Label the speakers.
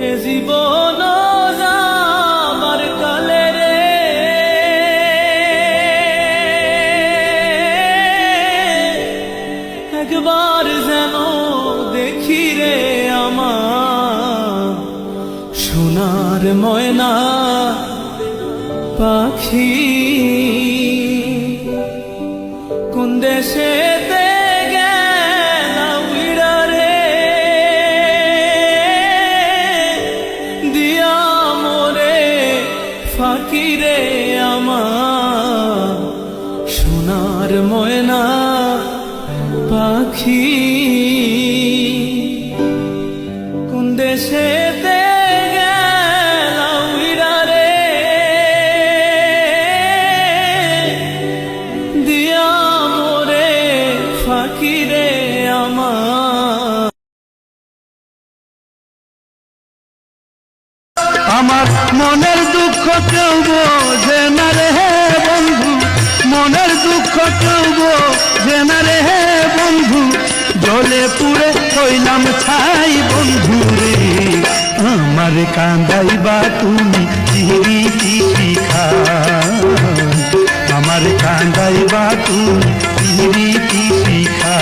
Speaker 1: এ জীবন যাবার কালে রে একবার যেন দেখি রে আমার সোনার ময়না পাখি কোন দেশেতে গেলা উইড়া রে দিয়া মোরে ফাঁকি রে আমার সোনার ময়না পাখি কোন দেশেতে গেলা উইড়া রে দিয়া মোরে ফাঁকি রে আমার
Speaker 2: আমার মনের দুঃখ কেউ বোঝে না রে বন্ধু, মনের দুঃখ কেউ বোঝে না রে বন্ধু, জলে পুড়ে হইলাম ছাই বন্ধু রে। আমার কান্দাইবা তুমি চিরি শিখা, আমার কান্দাইবা তুমি চিরি শিখা।